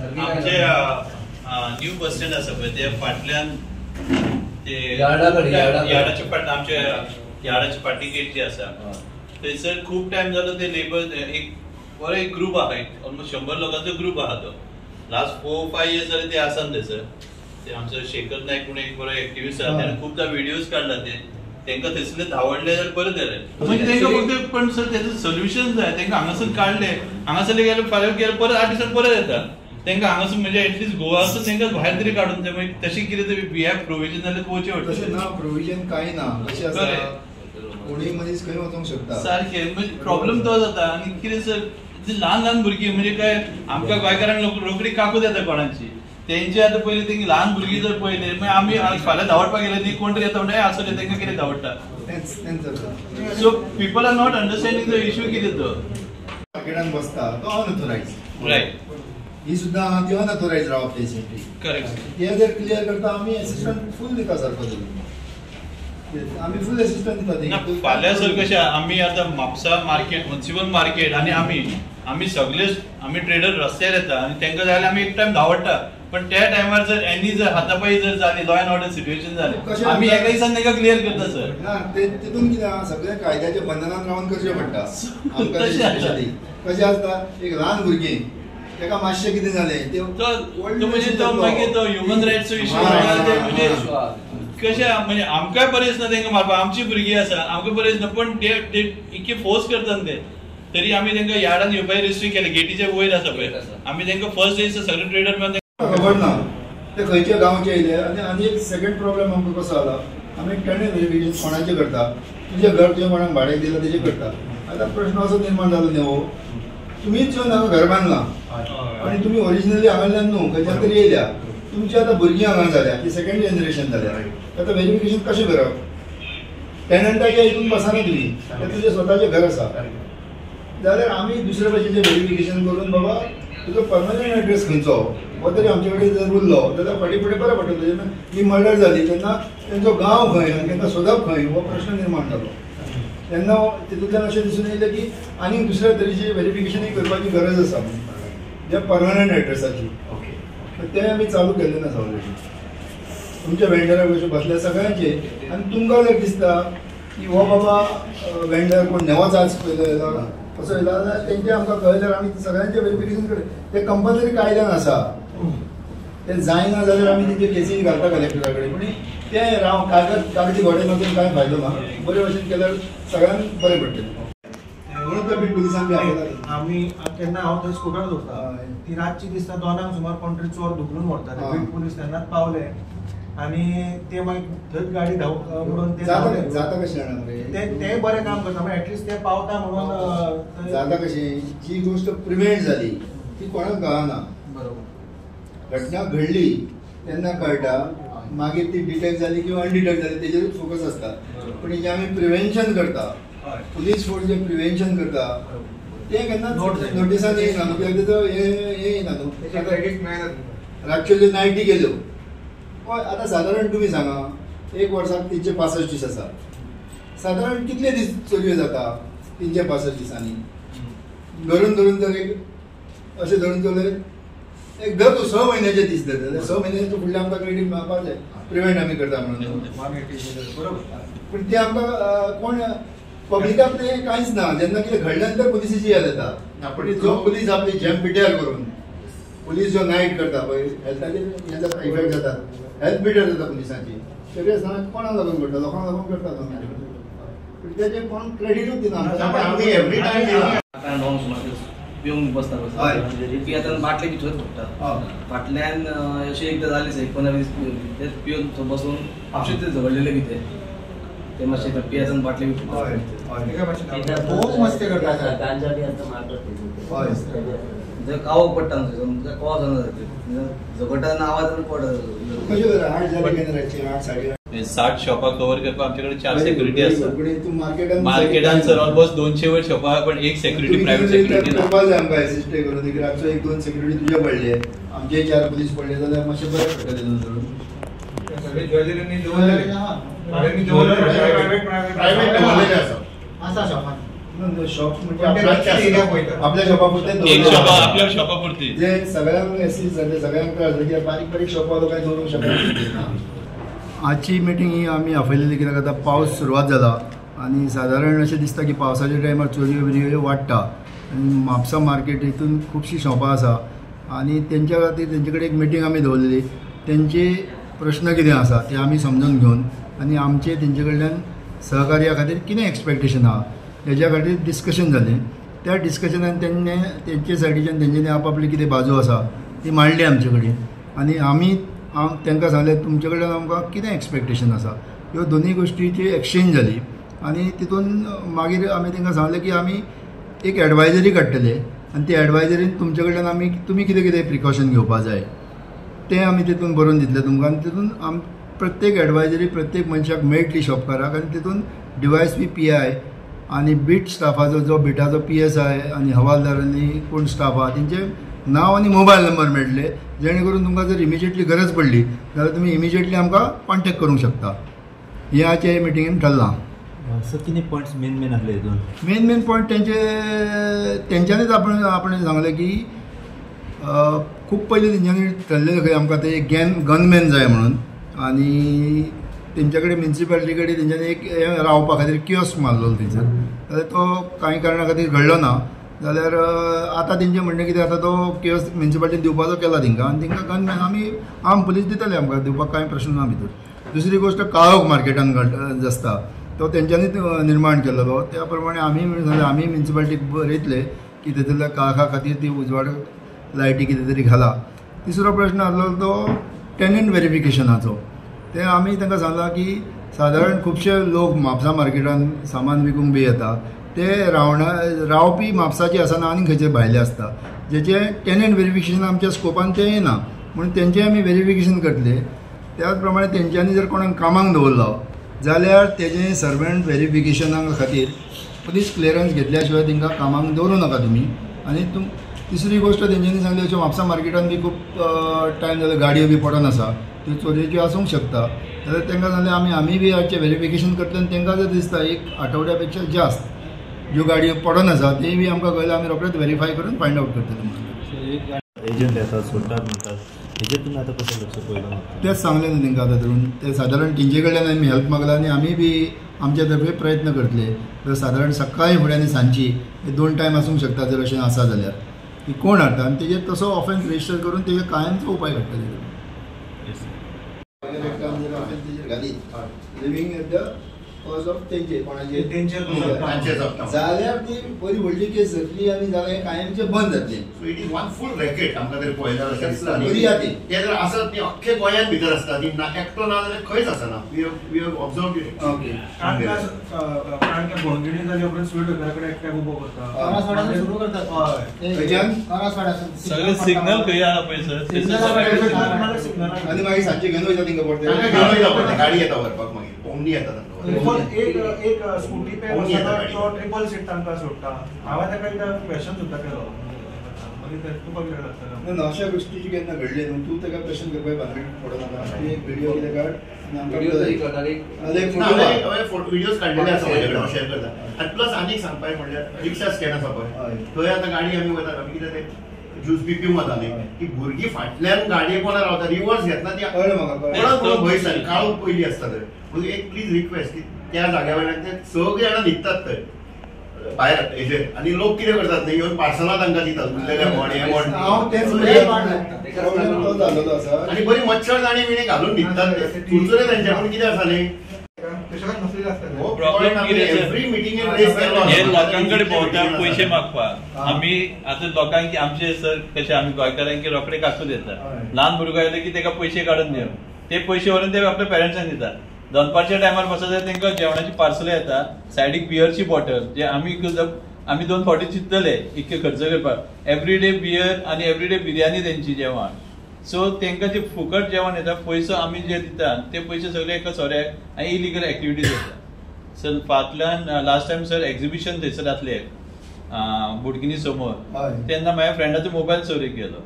आमचे new bus stand आसा पळय ते फाटल्यान ते यार्डाच्या फाट आमच्या यार्डाची फाटी गेट जी आसा थंयसर खूब टायम जालो ते लेबर एक बरो एक ग्रुप आहा ऑलमोस्ट 100 लोकांचो ग्रुप आहा तो लास्ट 4-5 years जाले ते आसा थंयसर ते आमचो शेखर नायक म्हणून एक बरो एक्टिव्हिस्ट आहा ताणें खूबदा व्हिडिओज काडला ते तांकां थंयसरले धांवडले जाल्यार बरें जालें म्हणजे तांकां फक्त पण सर तेजो सोल्युशन जाय तांकां हांगासर काडले हांगासरले गेले फाल्यां गेले परत 8 दिसांनी परत येता तांकां हांगासर म्हणजे एटलीस्ट गोवासून तांकां भायर तरी काडून ते मागीर तशें कितें तरी वी हॅव प्रोविजन जाल्यार पोवचें पडटा तशें ना प्रोविजन कांय ना अशें आसा कोणी मनीस खंय वचूंक शकता सारकें म्हणजे प्रॉब्लेम तो जाता आनी कितें सर ल्हान ल्हान भुरगीं म्हणजे काय आमकां गोंयकारांक रोखडी काकूत येता कोणाची तेंचे आतां पयलीं तेंगे ल्हान भुरगीं जर पळयले मागीर आमी फाल्यां धांवडपाक गेले न्ही कोण तरी येता म्हणटा आसू दे तांकां कितें धांवडटा so people are not understanding the issue कितें तो मार्केटान बसता तो अनऑथोरायज्ड रायट ही सुद्दां ती अनऑथोरायज्ड रावप पेशंटली करेक्ट ते जर क्लियर करता आमी असिस्टंट फुल दिता सारको आमी फुल असिस्टंट दिता फाल्यां सर कशें आमी आतां म्हापसा मार्केट म्युनिसिपल मार्केट आनी आमी सगळे आमी ट्रेडर रस्त्यार येता आनी तांकां जाय जाल्यार आमी एक टायम धांवडटा पण त्या टायमार जर एनी जर हातापाई जर जाली लॉ अँड ऑर्डर सिच्युएशन जालें आमी एका दिसान तांकां क्लियर करता सर ना तितून कितें सगळे कायद्याच्या बंधनांत रावन करचें पडटा आमकां कशें आसता एक ल्हान भुरगीं ताका मातशें कितें जालें तो म्हणजे तो मागीर तो ह्युमन रायट्सचो इश्यू म्हणजे कशें म्हणजे आमकांय बरें दिसना तांकां मारपाक आमची भुरगीं आसा आमकां बरें दिसना पण ते इतके फोर्स करता ते तरी आमी तांकां यार्डान येवपाक रिस्ट्रिक्ट केलें गेटीच्या वयर आसा पळय आमी तांकां फर्स्ट डे सगळे ट्रेडर मेळून खबर ना ते खंयच्या गांवचे येयले आनी एक सेकंड प्रॉब्लेम आमकां कसो जाला आमी टेनंट व्हेरिफिकेशन कोणाचें करता तुजें घर तुवें कोणाक भाड्याक दिलां तेजें करता आतां प्रश्न असो निर्माण जालो न्ही हो तुमीच येवन हांगा घर बांदलां आनी तुमी ओरिजिनली हांगाल्यान न्हू खंयच्यान तरी येयल्या तुमची आतां भुरगीं हांगा जाल्या ती सेकंड जनरेशन जाल्या आतां व्हेरिफिकेशन कशें करप टेनंटाच्या हितून बसना तुमी तें तुजें स्वताचें घर आसा जाल्यार आमी दुसऱ्या भाशेचें व्हेरिफिकेशन करून बाबा तुजो परमनंट एड्रेस खंयचो हो तरी आमचे कडेन जर उरलो जाल्यार फाटीं फुडें बरें पडटलें जेन्ना ही मर्डर जाली तेन्ना तेंचो गांव खंय आनी तांकां सोदप खंय हो प्रश्न निर्माण जालो तेन्ना तितूंतल्यान अशें दिसून येयलें की आनीक दुसऱ्या तरेची व्हेरिफिकेशनूय करपाची गरज आसा जे परमनंट एड्रेसाची तें आमी चालू केल्लें आसा ऑलरेडी तुमच्या वेंडराक अशें बसल्या सगळ्यांचे आनी तुमकां जर दिसता की हो बाबा वेंडर कोण नेवाच आज पयलो असो येयला जाल्यार तेंचे आमकां कळ्ळें जाल्यार आमी सगळ्यांचें व्हेरिफिकेशन कडेन तें कंपल्सरी कायद्यान आसा तें जायना जाल्यार आमी तेंचे केसी घालता कलेक्टरा कडेन पूण तें कागदी घोडे मागून कांय फायदो ना बरे भशेन केल्यार सगळ्यांक बरें पडटलें म्हणून तो बीट पुलिसांक बी आपयता आमी केन्ना हांव थंय स्कूटर दवरता ती रातची दिसता 2 सुमार कोण तरी चोर धुकलून व्हरता बीट पुलीस तेन्नाच पावले आनी ते मागीर थंयच गाडी म्हणून ते जाता कशें जाणा ते बरें काम करता मागीर एटलिस्ट ते पावता म्हणून जाता कशें जी गोश्ट प्रिव्हेंट जाली ती कोणाक कळना बरोबर घटना घडली तेन्ना कळटा मागीर ती डिटेक्ट जाली किंवा अनडिटेक्ट जाली तेजेरूच फोकस आसता पूण जे आमी प्रिव्हेन्शन करता पुलीस फोर्स जे प्रिव्हेन्शन करता ते केन्ना नोटिसाक येयना न्हू कित्याक तेजो हे येयना न्हू क्रेडीट मेळना रातच्यो ज्यो नायटी गेल्यो हय आतां सादारण तुमी सांगा एक वर्साक 365 दीस आसा सादारण कितले दीस चलयो जाता 365 दिसांनी धरून जर एक अशें धरून चलयत एक धर तूं 6 म्हयन्याचे दीस धर जाल्यार 6 म्हयन्याचे फुडले आमकां क्रेडीट मेळपाक जाय प्रिव्हेंट आमी करता म्हणून बरोबर पूण ते आमकां कोण पब्लिकाक तें कांयच ना जेन्ना कितें घडल्या नंतर पुलिसाची याद येता पूण जो पुलीस आपली जेम पिड्यार करून पुलीस जो नायट करता पळय हेल्थाचेर हें जाता इफेक्ट जाता हेल्थ पिड्यार जाता पुलिसांची सिरियस ना कोणाक लागून करता लोकांक लागून करता पूण तेजें कोण क्रेडीटूच दिना आमी एवरी टायम पिवंक बसता पियेतना बाटले बी थंयच फोडटा फाटल्यान अशें एकदां जालें 15-20 तेच पिवन बसून अशें ते झगडलेले कितें ते मातशें पियेतना बाटले बी खूब मस्ती करता जर कावक पडटा न्हू कवा जाना झगडटाना आवाज पडटा कशें करा 8 जाली केन्ना रातची 8-8:30 60 शॉपां कवर करपाक आमचे कडेन 4 सेक्युरिटी आसा मार्केटान सर ऑलमोस्ट 200 वयर शॉपां पण एक सेक्युरिटी प्रायव्हेट सेक्युरिटी ना करपाक जाय आमकां असिस्ट करून देखील रातचो 1-2 सेक्युरिटी तुजे पडले आमचे 4 पुलीस पडले जाल्यार मातशें बरें पडटलें न्हू धरून सगळे ज्वेलरीनी दवरलेले आहा प्रायव्हेट आसा शॉपान शॉप म्हणजे आपल्या शॉपापुरते एक शॉपा आपल्या शॉपापुरती जे सगळ्यांक एसीज झाले सगळ्यांक बारीक बारीक शॉपा काय दवरूंक शकना. आजची मिटींग ही आमी आपयलेली कित्याक आतां पावस सुरवात जाला आनी सादारण अशें दिसता की पावसाच्या टायमार चोरयो बिरयो वाडटा आनी म्हापसा मार्केट हितून खुबशीं शॉपां आसा आनी तेंच्या खातीर तेंचे कडेन एक मिटींग आमी दवरलेली. तेंचे प्रश्न कितें आसा ते आमी समजून घेवन आनी आमचे तेंचे कडल्यान सहकार्या खातीर कितें एक्सपेक्टेशन आहा हेज्या खातीर डिस्कशन जालें. त्या डिस्कशनान तेंचे सायडीच्यान तेंच्यांनी आपआपली कितें बाजू आसा ती मांडली आमचे कडेन आनी आमी तांकां सांगलें तुमचे कडल्यान आमकां कितें एक्सपेक्टेशन आसा. ह्यो दोनूय गोश्टीची एक्सचेंज जाली आनी तितून मागीर आमी तांकां सांगलें की आमी एक एडवायजरी काडटले आनी ती एडवायजरीन तुमचे कडल्यान तुमी कितें कितें प्रिकॉशन घेवपाक जाय तें आमी तितून बरोवन दितले तुमकां आनी तितून प्रत्येक एडवायजरी प्रत्येक मनशाक मेळटली शॉपकाराक आनी तितून DYSP PI आनी बीट स्टाफाचो जो बिटाचो PSI आनी हवालदार आनी कोण स्टाफ आहा तेंचे नांव आनी मोबायल नंबर मेळटले जेणे करून तुमकां जर इमिजिएटली गरज पडली जाल्यार तुमी इमिजिएटली आमकां कॉन्टॅक्ट करूंक शकता. हें आजचे मिटिंगेन ठरलां. सर कितने पॉइंट्स मेन आसले हितून? मेन पॉइंट तेंच्यांनीच आपण सांगलें की खूब पयलीं तेंच्यांनी ठरलेलें खंय आमकां ते गनमॅन जाय म्हणून आनी तेंच्या कडेन म्युन्सिपालिटी कडेन तेंच्यांनी एक रावपा खातीर कियोस्क मारलेलो थंयसर जाल्यार तो कांय कारणां खातीर घडलो ना जाल्यार आतां तेंचें म्हणणें कितें आतां तो कियोस्क म्युन्सिपालिटीन दिवपाचो केला तेंकां आनी तेंकां गनमॅन आम पुलीस दितले आमकां दिवपाक कांय प्रश्न ना भितर. दुसरी गोश्ट काळोख मार्केटान आसता तो तेंच्यांनीच निर्माण केलेलो त्या प्रमाणे आमी म्युन्सिपालिटीक बरयतले की तेतूंतल्या काळखा खातीर ती उजवाड लायटी कितें तरी घाला. तिसरो प्रश्न आसलो तो टेनंट व्हेरिफिकेशनाचो. ते आमी तांकां सांगलां की सादारण खुबशे लोक म्हापसा मार्केटान सामान विकूंक बी येता ते रावपी म्हापसाचे आसना आनी खंयचे भायले आसता जेचे टेनंट व्हेरिफिकेशन आमच्या स्कोपान ते येना म्हणून तेंचें आमी व्हेरिफिकेशन करतले. त्याच प्रमाणे तेंच्यांनी जर कोणाक कामाक दवरलो जाल्यार तेजें सर्वंट व्हेरिफिकेशना खातीर पुलीस क्लियरन्स घेतल्या शिवाय तांकां कामाक दवरूं नाका तुमी. आनी तिसरी गोश्ट तेंच्यांनी सांगली अशें म्हापसा मार्केटान बी खूब टायम जालो गाडयो बी पडोन आसा त्यो चोरयेच्यो आसूंक शकता जाल्यार तांकां सांगलें आमी बी हाचें व्हेरिफिकेशन करतले आनी तांकां जर दिसता एक आठवड्या पेक्षा जास्त ज्यो गाडयो पडोन आसा तेय बी आमकां कळयल्यार आमी रोखडेच व्हेरीफाय करून फायंड आवट करतले. एजंट येतात सोडटात म्हणटात हेजेर आता कसं लक्ष पयलं तेच सांगलें न्ही तांकां आतां धरून ते सादारण तेंचे कडल्यान आमी हेल्प मागला आनी आमी बी आमच्या तर्फे प्रयत्न करतले. तर सादारण सकाळीं फुडें आनी सांजची हे 2 टायम आसूंक शकता जर अशें आसा जाल्यार की कोण हाडटा आनी तेजेर तसो ऑफेन्स रजिस्टर करून तेजेर कायमचो उपाय काडटले. Living at the cause of तेंचे कोणाचे जाल्यार ती बरी व्हडली केस जातली आनी जाल्यार हें कायमचें बंद जातलें. So it is one full racket आमकां तरी पळयल्यार अशें दिसता बरी आहा ती. ते जर आसत ती अख्खे गोंयांत भितर आसता ती एकटो ना जाल्यार खंयच आसना. We have observed it. Okay कारण की भोंगिणी जाली उपरांत स्वीट घराकडे एकट्याक उबो करता सुरू करतात सगळे सिग्नल खंय आहा पळय सर आनी मागीर सांजचे घेवन वयता तिंगा पडटा गाडी येता व्हरपाक मागीर ओमनी येता एक स्कूटी पे तो ट्रिपल सीट तांकां सोडटा. हांवें ताका एकदां क्वेश्चन सुद्दां केलो मागीर तुका कितें लागता ना अशा गोष्टीची केन्ना घडली न्हू तूं ताका क्वेश्चन करपाक भानगड पडना. तूं एक व्हिडिओ कितें काड व्हिडिओज काडलेले आसा म्हजे कडेन शेअर करता. आनी प्लस आनीक सांगपाक म्हणल्यार रिक्षा स्टँड आसा पळय थंय आतां गाडी आमी वयता आमी कितें ते ज्यूस बी पिवंक वता न्ही की भुरगीं फाटल्यान गाडये कोणा रावता रिवर्स घेतना ती म्हाका भंय दिसता. काळोख पयली आसता थंय. म्हणजे एक प्लीज रिक्वेस्ट की त्या जाग्या वयल्यान ते सगळे जाणां न्हिदतात थंय भायर हेजेर आनी लोक कितें करतात न्ही येवन पार्सलां तांकां दितात उरलेले म्हण हे म्हण आनी बरी मच्छरदाणी बिणी घालून न्हिदतात ते तुळचुरे तेंच्या पूण कितें आसा न्ही हे लोकांकडे भोंवता पयशे मागपाक. आमी आतां लोकांक आमचे सर कशे आमी गोंयकारांक रोखडे काकून येता ल्हान भुरगो आयलो की ताका पयशे काडून दिवं ते पयशे व्हरून ते आपल्या पेरंट्सांक दितात. दनपारच्या टायमार बसत जाल्यार तांकां जेवणाची पार्सलां येता सायडीक बियरची बॉटल जे आमी 2 फावटी चिंतले इतके खर्च करपाक एवरीडे बियर आनी एवरीडे बिर्याणी तेंची जेवण. सो तांकां जे फुकट जेवण येता पयसो आमी जे दितात ते पयशे सगळे एका सोऱ्याक आनी इलिगल एक्टिविटीज येता. सर फाटल्यान लास्ट टायम सर एक्झिबिशन थंयसर जातले बुडगिनी समोर तेन्ना माझ्या फ्रेंडाचो मोबायल चोरीक गेलो.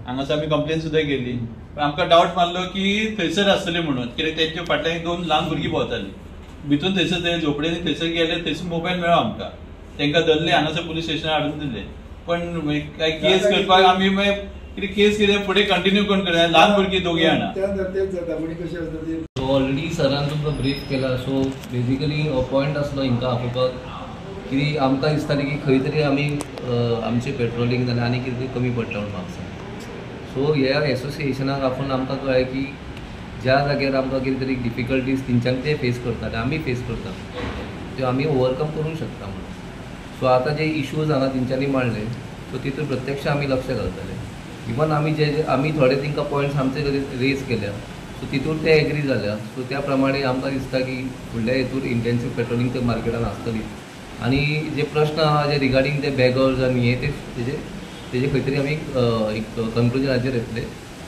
हांगासर आमी कंप्लेन सुद्दां केली पण आमकां डावट मारलो की थंयसर आसतले म्हणून कित्याक तेंच्या फाटल्यान 2 ल्हान भुरगीं भोंवतालीं भितून थंयसर ते झोपडेनी थंयसर गेले थंयसर मोबायल मेळ्ळो आमकां तांकां धरले हांगासर पुलीस स्टेशनार हाडून दिले. पण काय केस करपाक आमी मागीर केस कितें फुडें कंटिन्यू कोण करता, ल्हान भुरगीं दोगी जाणा. ऑलरेडी सरान तुमकां ब्रीफ केला. सो बेजिकली पॉयंट आसलो हिंकां आपोवपाक की आमकां दिसतालें की खंय तरी आमी आमचें पेट्रोलिंग जाल्यार आनी कितें तरी कमी पडटा म्हणून म्हाका दिसता. सो ह्या एसोसिएशनाक आपूण आमकां कळ्ळें की ज्या जाग्यार आमकां कितें तरी डिफिकल्टीज तेंच्यांक ते फेस करताले आमी फेस करता त्यो आमी ओवरकम करूंक शकता म्हणून. सो आतां जे इश्यूज हांगा तेंच्यांनी मांडले सो तितून प्रत्यक्ष आमी लक्ष घालतले. इवन आमी थोडे तांकां पॉयंट्स आमचे रेज केल्या सो तितून ते एग्री जाल्या. सो त्या प्रमाणे आमकां दिसता की फुडल्या हेतून इंटेन्सीव पेट्रोलिंग ते मार्केटान आसतली. आनी जे प्रश्न आहा जे रिगार्डींग ते बॅगर्स आनी हे तेजे खंय तरी आमी एक कन्क्लुजनाचेर येतले.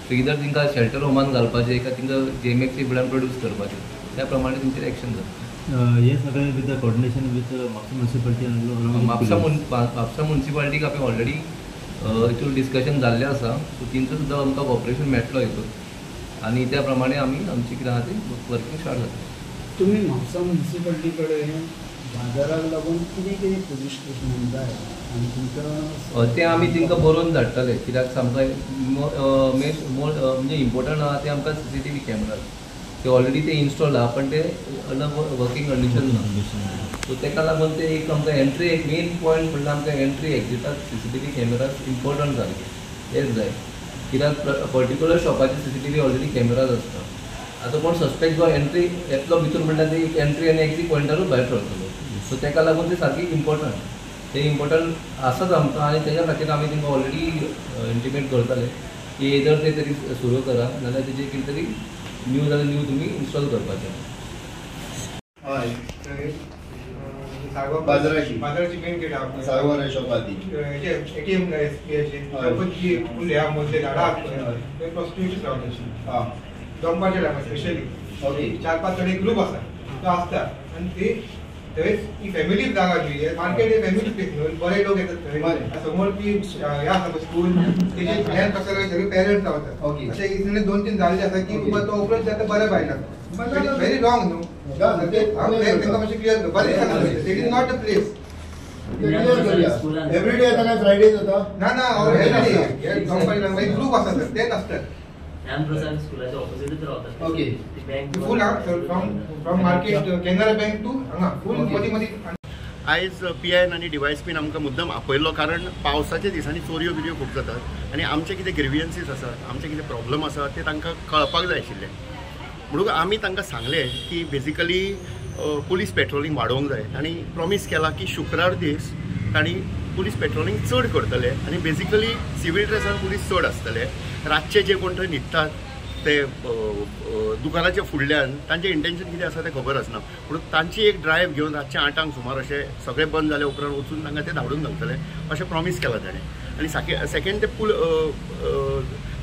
सो इधर तांकां शेल्टर होमान घालपाचें का तांकां JMFC फुड्यान प्रोड्यूस करपाचें त्या प्रमाणे तेंचेर एक्शन जाता. हे सगळें with the coordination with Mapusa municipality. Mapusa म्युनिसिपालिटीक हांवें ऑलरेडी हितून डिस्कशन जाल्लें आसा. सो तेंचो सुद्दां आमकां कॉपरेशन मेळटलो हितून आनी त्या प्रमाणे आमी आमची कितें आहा ती वर्कींग स्टार्ट जाता. तुमी म्हापसा म्युनिसिपालिटी कडेन बाजाराक लागून कितें पुलीस स्टेशनान जाय आनी तुमकां ते आमी तांकां बरोवन धाडटले. कित्याक सामकें म्हणजे इम्पोर्टंट आहा ते आमकां CCTV कॅमेरा ते ऑलरेडी ते इन्स्टॉल आहा पण ते वर्किंग कंडिशन ना. सो ताका लागून ते एक आमकां एंट्री एक मेन पॉयंट म्हणल्यार आमकां एंट्री एक्झिटाक CCTV कॅमेराज इम्पोर्टंट जाले तेच जाय. कित्याक पर्टिक्युलर शॉपाचे CCTV ऑलरेडी कॅमेराज आसता. आतां कोण सस्पेक्ट जो एंट्री येतलो भितर म्हणल्यार ते एक एंट्री आनी एक्झिट पॉयंटारूच भायर सरतलो. सो ताका लागून ते सारकी इम्पोर्टंट ते इम्पोर्टंट आसाच आमकां. आनी तेज्या खातीर आमी तांकां ऑलरेडी इंटिमेट करताले की एदर ते तरी सुरू करा नाल्यार तेजेर कितें तरी न्यू जाल्यार न्यू तुमी इन्स्टॉल करपाचें. हय बाजाराची मेन गेट आहा सागवान शॉपाची ATM SBIची फुल ह्या मदले झाडां ते प्रोस्टिट्यूट्स रावता दनपारच्या टायमार स्पेशली ओके 4-5 जण एक ग्रुप आसा तो आसता आनी ते थंय ही फॅमिली जागा जी मार्केट हे फॅमिली प्लेस न्हू बरे लोक येतात थंय समोर ती ह्या आसा स्कूल तेजे फॅन कसं सगळे पेरंट्स रावतात. अशें इतले 2-3 जाल्ले आसा की बाबा तो ओपन जाता बरें भायला व्हेरी रॉंग न्हू. तांकां मातशें क्लियर बरें सांगता it is not a place. Every day येता फ्रायडे जाता ना एवरी डे दनपारच्या एक ग्रुप आसा सर तेच आसतात. स्कूलाच्या ऑपोजिटच रावतात. Okay full from market Canara bank to हांगा फुल मदीं आयज PIN आनी DYSPन आमकां मुद्दम आपयल्लो कारण पावसाच्या दिसांनी चोरयो बिरयो खूब जातात आनी आमचे कितें ग्रिवियन्सीस आसात आमचे कितें प्रॉब्लम आसा ते तांकां कळपाक जाय आशिल्ले. म्हणून आमी तांकां सांगलें की बेजिकली पुलीस पेट्रोलिंग वाडोवंक जाय आनी प्रॉमीस केला की शुक्रार दीस तांणी पुलीस पेट्रोलिंग चड करतले आनी बेजिकली सिवील ड्रेसान पुलीस चड आसतले. रातचे जे कोण थंय न्हिदतात ते दुकानाच्या फुडल्यान तांचें इंटेन्शन कितें आसा तें खबर आसना. पूण तांची एक ड्रायव्ह घेवन रातचे 8 सुमार अशें सगळें बंद जाले उपरांत वचून तांकां ते धाडून घालतले अशें प्रॉमीस केलां ताणें. आनी सेकेंड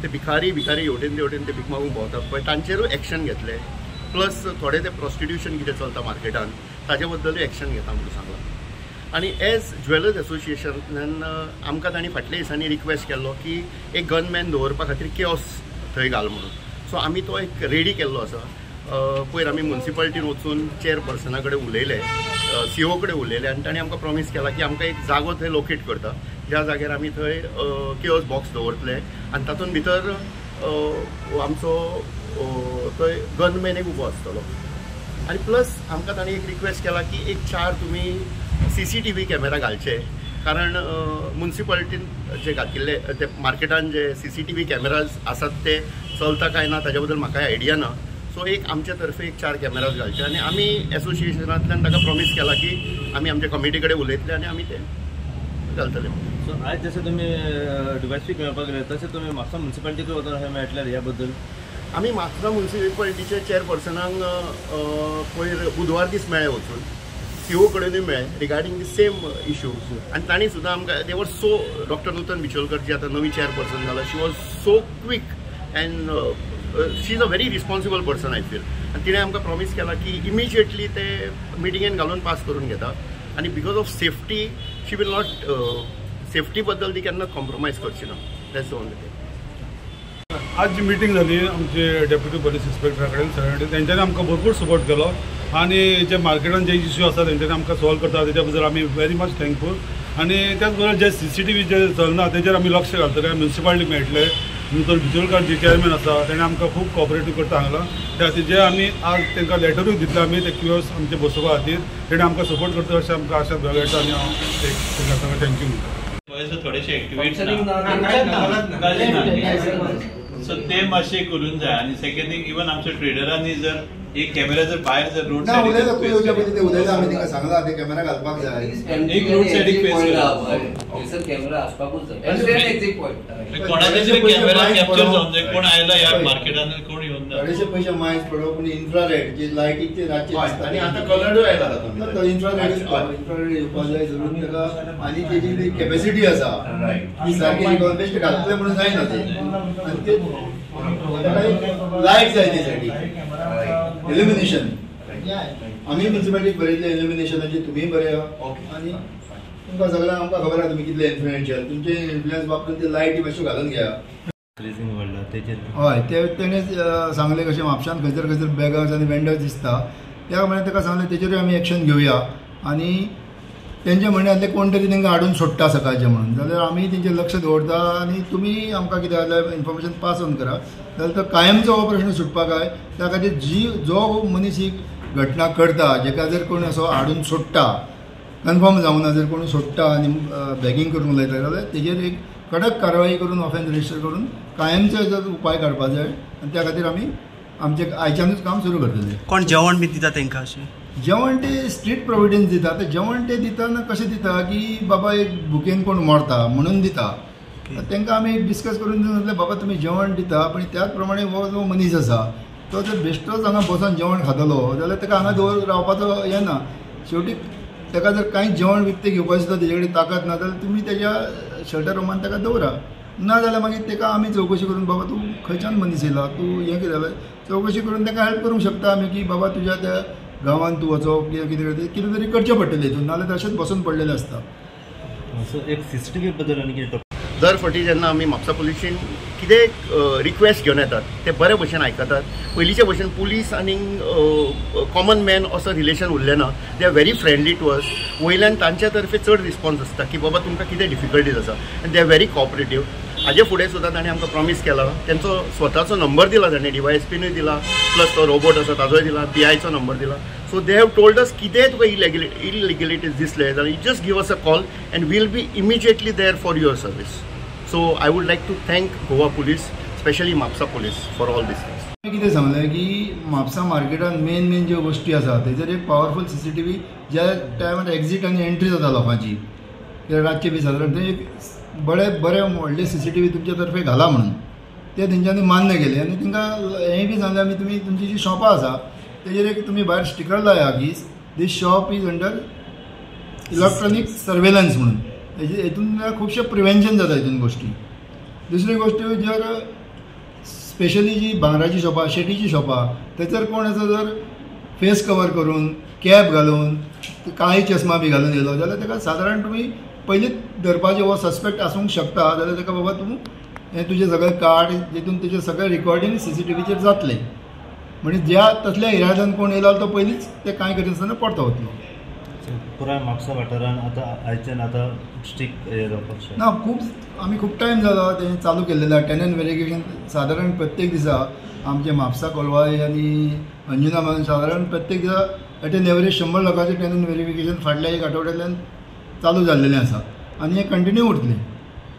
ते भिकारी हेवटेन ते भीक मागूंक भोंवतात पळय तांचेरूय एक्शन घेतले. प्लस थोडे ते प्रॉस्टिट्यूशन कितें चलता मार्केटान ताजे बद्दलूय एक्शन घेता म्हणून सांगलां. आनी एज ज्वेलर्स एसोसिएशनान आमकां तांणी फाटल्या दिसांनी रिक्वेस्ट केल्लो की एक गनमॅन दवरपा खातीर केओस थंय घाल म्हणून. सो आमी तो एक रेडी केल्लो आसा. पयर आमी म्युनिसिपालिटीन वचून चेअरपर्सना कडेन उलयले CO कडेन उलयले आनी ताणें आमकां प्रॉमीस केला की आमकां एक जागो थंय लोकेट करता ज्या जाग्यार आमी थंय केओस बॉक्स दवरतले आनी तातूंत भितर आमचो थंय गनमॅन एक उबो आसतलो. आनी प्लस आमकां ताणें एक रिक्वेस्ट केला की एक 4 तुमी CCTV कॅमेरा घालचे कारण म्युनिसिपालिटीन जे घातिल्ले ते मार्केटान जे CCTV कॅमेराज आसात ते चलता काय ना ताज्या बद्दल म्हाका आयडिया ना. सो एक आमच्या तर्फे एक 4 कॅमेराज घालचे आनी आमी एसोसिएशनांतल्यान ताका प्रॉमीस केला की आमी आमच्या कमिटी कडेन उलयतले आनी आमी ते घालतले. सो आयज जशें तुमी DYSP मेळपाक गेले तशें तुमी म्हापसा म्युनिसिपालिटीक वचून अशें मेळटले ह्या बद्दल. आमी म्हापसा म्युनिसिपालिटीचे चेअरपर्सनाक पयर बुधवार दीस मेळ्ळे वचून CO कडेनूय मेळ्ळे रिगार्डींग दी सेम इशू आनी तांणी सुद्दां आमकां दे वर सो डॉक्टर नूतन बिचोलकर जी आतां नवी चेअरपर्सन जाला she was so quick and she is a very responsible person I feel. आनी तिणें आमकां प्रॉमीस केला की इमिजिएटली ते मिटिंगेन घालून पास करून घेता आनी because of safety she will not safety बद्दल ती केन्ना कॉम्प्रोमायज करची ना. That's the only thing. आज जी मिटींग झाली आमचे डेप्युटी पोलीस इन्स्पेक्टरा कडेन सगळ्यांनी तेंच्यांनी आमकां भरपूर सपोर्ट केलो आनी जे मार्केटान जे इश्यू आसा तेंच्यांनी आमकां सॉल्व करता तेच्या बद्दल आमी व्हेरी मच थँकफूल. आनी त्याच बरोबर जे CCTV जे चलना तेजेर आमी लक्ष घालतले. म्युन्सिपालिटी मेळटले, नंतर बिचोलकार जे चेअरमॅन आसा तेणें आमकां खूब कॉपरेटीव करता हांगा. त्या खातीर जे आमी आज तांकां लेटरूय दितले आमी ते QoS आमचे बसोवपा खातीर तेणें आमकां सपोर्ट करता अशें आमकां आशा मेळटा. आनी हांव तांकां सांगता थँक्यू म्हणटा. थोडेशे एक्टिवेट सो ते मातशे करून जाय. आनी सेकंड थिंग इवन आमच्या ट्रेडरांनी जर एक कॅमेरा जर भायर जर रोड सायडीक उलयता आमी तांकां सांगला ते कॅमेरा घालपाक जाय. एक रोड सायडीक फेस कॅमेरा आसपाकूच जाय. कोणाचे तरी कॅमेरा कॅप्चर जावन जाय. कोण आयला ह्या मार्केटान कोण येवन ना. थोडेशे पयशे मायज पडप आनी इन्फ्रारेड जे लायटीचे रातचे दिसता आनी आतां कलर्डूय आयला तातूंत. इन्फ्रारेड येवपाक जाय जरूर ताका. आनी तेजी जी कॅपॅसिटी आसा ती सारकी बेस्ट घातले म्हणून जायना ते. आनी ते लायट जाय ते सायडीक इल्युमिनेशन. आमी म्युन्सिपालिटीक बरयतले इल्युमिनेशनाचे तुमी बरया. आनी तुमकां सगळ्यांक आमकां खबर आहा तुमी कितले इन्फ्लुएन्शियल. तुमचे इन्फ्लुएन्स वापरून ते लायटी मातश्यो घालून घ्या. हय ते तेणें सांगलें कशें म्हापशान खंयसर बॅगर्स आनी वेंडर्स दिसता त्या प्रमाणे ताका सांगलें तेजेरूय आमी एक्शन घेवया. आनी तेंचे म्हणणे आसलें कोण तरी तांकां हाडून सोडटा सकाळचें म्हणून. जाल्यार आमी तेंचेर लक्ष दवरता आनी तुमी आमकां कितें जाल्यार इन्फॉर्मेशन पास ऑन करा. जाल्यार तो कायमचो हो प्रश्न सुटपाक जाय. त्या खातीर जो मनीस ही घटना करता जाका जर कोण असो हाडून सोडटा कन्फर्म जावना जर कोण सोडटा आनी बॅगिंग करून उलयता जाल्यार तेजेर एक कडक कारवाई करून ऑफेन्स रजिस्टर करून कायमचो जर उपाय काडपाक जाय. आनी त्या खातीर आमी आमचें आयच्यानूच काम सुरू करतले. कोण जेवण बी दिता तांकां अशें जेवण ते स्ट्रीट प्रोविडन्स दिता. ते जेवण ते दितना कशें दिता की बाबा एक भुकेन कोण मरता म्हणून दिता. तांकां आमी डिस्कस करून दिलें बाबा तुमी जेवण दिता पण त्याच प्रमाणे हो जो मनीस आसा तो जर बेश्टोच हांगा बसून जेवण खातलो जाल्यार ताका हांगा रावपाचो हें ना. शेवटी ताका जर कांय जेवण विकतें घेवपाचें सुद्दां तेजे कडेन ताकद ना जाल्यार तुमी तेज्या शेल्टर रुमान ताका दवरा. ना जाल्यार मागीर ताका आमी चवकशी करून बाबा तूं खंयच्यान मनीस येयला तूं हें कितें जालें चवकशी करून ताका हेल्प करूंक शकता आमी की बाबा तुज्या त्या गांवांत तूं वचप कितें तरी करचें पडटलें हितून. नाजाल्यार तशेंच बसून पडलेलें आसता. एक CCTV बद्दल आनी कितें दर फावटी जेन्ना आमी म्हापसा पुलिशेन कितें रिक्वेस्ट घेवन येतात ते बरे भशेन आयकतात. पयलींचे भशेन पुलीस आनी कॉमन मॅन असो रिलेशन उरलें ना. They are very friendly to us. वयल्यान तांच्या तर्फे चड रिस्पॉन्स आसता की बाबा तुमकां कितें डिफिकल्टीज आसा आनी दे आर व्हेरी कॉपरेटीव. हाजे फुडें सुद्दां ताणें आमकां प्रॉमीस केला. तेंचो स्वताचो नंबर दिला ताणें DYSPनूय दिला प्लस तो रोबोट आसा ताजोय दिला PIचो नंबर दिला. So they have told us कितेंय तुका इलिगलिटीज दिसले जाल्यार you just give us a call and will be immediately there for your service. So I would like to thank Goa police specially Mapusa police for all these things. कितें सांगलें की म्हापसा मार्केटान main ज्यो गोश्टी आसा तेजेर एक पावरफूल CCTV ज्या टायमार एक्झीट आनी एंट्री जाता लोकांची रातची बी सादारण ते एक बरे व्हडले CCTV तुमचे तर्फे घाला म्हणून ते तेंच्यांनी मान्य केले. आनी तांकां हें बी सांगलें आमी तुमी तुमची जी शॉपां आसा तेजेर एक तुमी भायर स्टिकर लाया की this shop is under electronic surveillance म्हणून. हेतून खुबशे प्रिवेंशन जाता हितून गोश्टी. दुसरी गोश्ट जर स्पेशली जी भांगराची शॉपां शेटीची शॉपां थंयसर कोण असो जर फेस कवर करून कॅप घालून काळी चश्मा बी घालून येयलो जाल्यार ताका सादारण तुमी पयलींच धरपाचें हो सस्पेक्ट आसूंक शकता. जाल्यार ताका बाबा तूं हें तुजें सगळें कार्ड जितून तुजें सगळें रिकॉर्डींग CCTVचेर जातलें. म्हणजे ज्या तसल्या इराद्यान कोण येयलो तो पयलींच ते कांय करिनासतना परतो वतलो. पुराय म्हापसा वाठारान आयच्यान आतां स्ट्रिक्ट जावपाक शकता ना. आमी खूब टायम जालो तें चालू केल्लें आसा. टेनंट व्हेरिफिकेशन सादारण प्रत्येक दिसा आमचे म्हापसा कोलवाई आनी अंजुना मेळून सादारण प्रत्येक दिसा एट एन एवरेज 100 लोकांचें टेनंट व्हेरिफिकेशन फाटल्या एक आठवड्यांतल्यान चालू जाल्लेलें आसा आनी हें कंटिन्यू उरतलें.